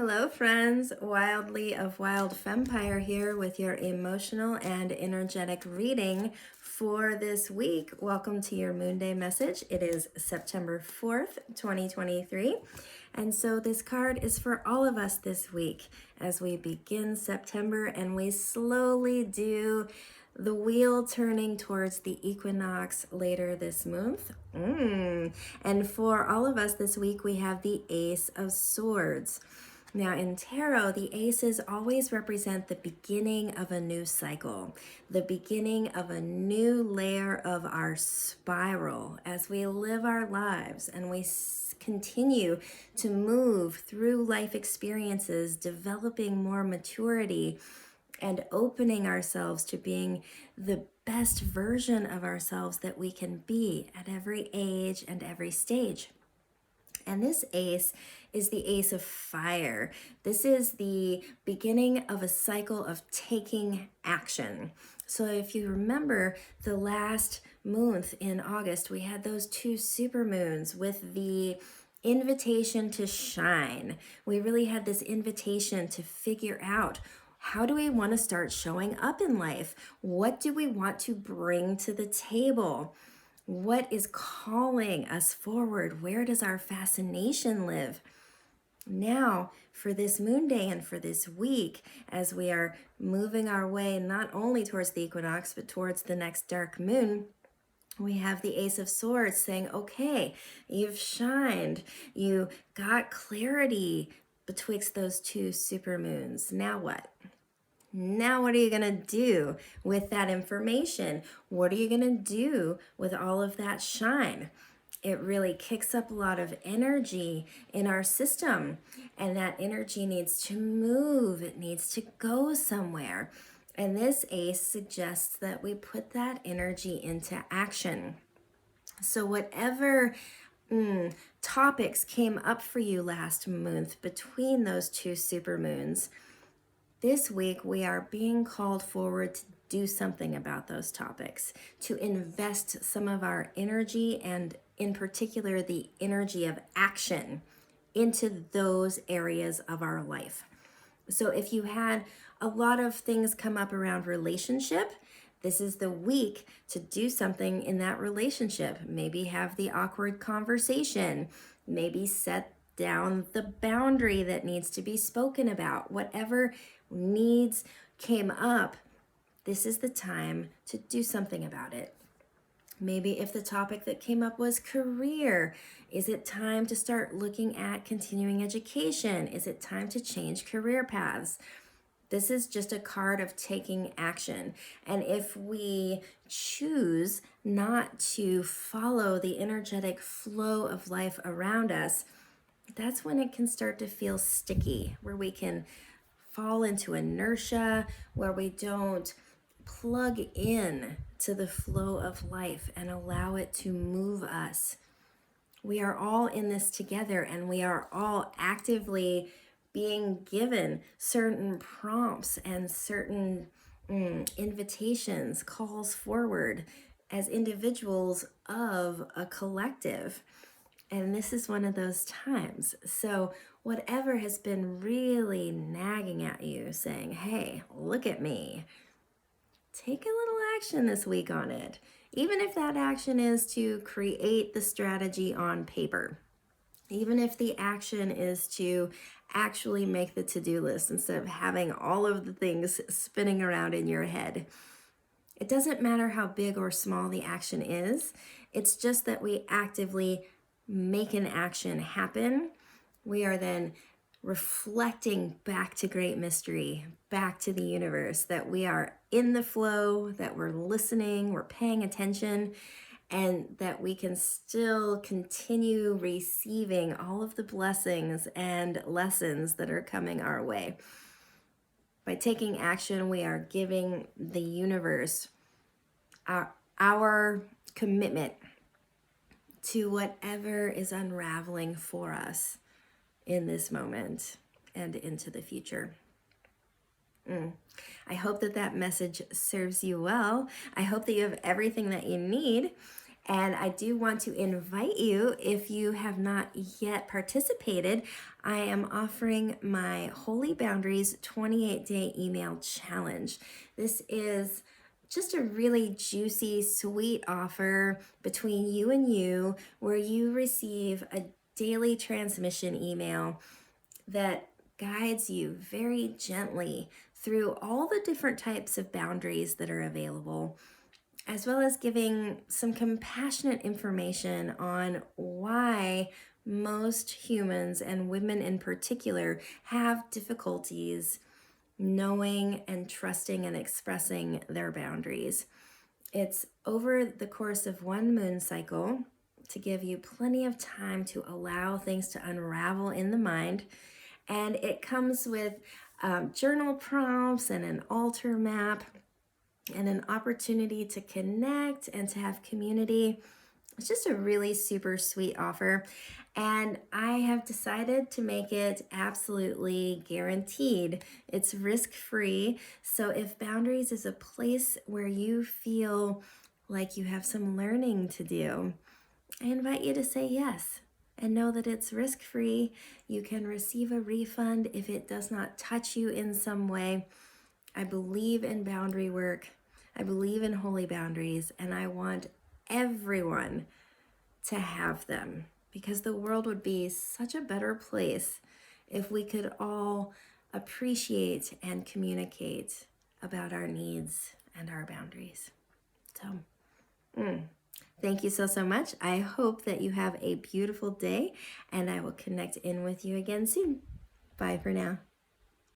Hello, friends. Wildly of Wild Fempire here with your emotional and energetic reading for this week. Welcome to your Moonday message. It is September 4th, 2023. And so this card is for all of us this week as we begin September and we slowly do the wheel turning towards the equinox later this month. And for all of us this week, we have the Ace of Swords. Now, in tarot, the aces always represent the beginning of a new cycle, the beginning of a new layer of our spiral as we live our lives and we continue to move through life experiences, developing more maturity and opening ourselves to being the best version of ourselves that we can be at every age and every stage. And this ace is the Ace of Fire. This is the beginning of a cycle of taking action. So if you remember the last month in August, we had those two supermoons with the invitation to shine. We really had this invitation to figure out, how do we want to start showing up in life? What do we want to bring to the table? What is calling us forward? Where does our fascination live? Now, for this Moonday and for this week, as we are moving our way not only towards the equinox, but towards the next dark moon, we have the Ace of Swords saying, okay, you've shined, you got clarity betwixt those two supermoons. Now what? Now, what are you going to do with that information? What are you going to do with all of that shine? It really kicks up a lot of energy in our system, and that energy needs to move. It needs to go somewhere. And this ace suggests that we put that energy into action. So whatever topics came up for you last month between those two supermoons, this week, we are being called forward to do something about those topics, to invest some of our energy and, in particular, the energy of action into those areas of our life. So if you had a lot of things come up around relationship, this is the week to do something in that relationship. Maybe have the awkward conversation, maybe set down the boundary that needs to be spoken about. Whatever needs came up, this is the time to do something about it. Maybe if the topic that came up was career, is it time to start looking at continuing education? Is it time to change career paths? This is just a card of taking action. And if we choose not to follow the energetic flow of life around us, that's when it can start to feel sticky, where we can fall into inertia, where we don't plug in to the flow of life and allow it to move us. We are all in this together, and we are all actively being given certain prompts and certain invitations, calls forward as individuals of a collective. And this is one of those times. So whatever has been really nagging at you, saying, hey, look at me, take a little action this week on it. Even if that action is to create the strategy on paper. Even if the action is to actually make the to-do list instead of having all of the things spinning around in your head. It doesn't matter how big or small the action is. It's just that we actively make an action happen. We are then reflecting back to great mystery, back to the universe, that we are in the flow, that we're listening, we're paying attention, and that we can still continue receiving all of the blessings and lessons that are coming our way. By taking action, we are giving the universe our commitment to whatever is unraveling for us in this moment and into the future. I hope that message serves you well. I hope that you have everything that you need. And I do want to invite you, if you have not yet participated, I am offering my Holy Boundaries 28-day email challenge. This is just a really juicy, sweet offer between you and you, where you receive a daily transmission email that guides you very gently through all the different types of boundaries that are available, as well as giving some compassionate information on why most humans, and women in particular, have difficulties knowing and trusting and expressing their boundaries. It's over the course of one moon cycle to give you plenty of time to allow things to unravel in the mind. And it comes with journal prompts and an altar map and an opportunity to connect and to have community. It's just a really super sweet offer. And I have decided to make it absolutely guaranteed. It's risk-free. So if boundaries is a place where you feel like you have some learning to do, I invite you to say yes and know that it's risk-free. You can receive a refund if it does not touch you in some way. I believe in boundary work. I believe in holy boundaries, and I want everyone to have them, because the world would be such a better place if we could all appreciate and communicate about our needs and our boundaries. So, thank you so much. I hope that you have a beautiful day, and I will connect in with you again soon. Bye for now.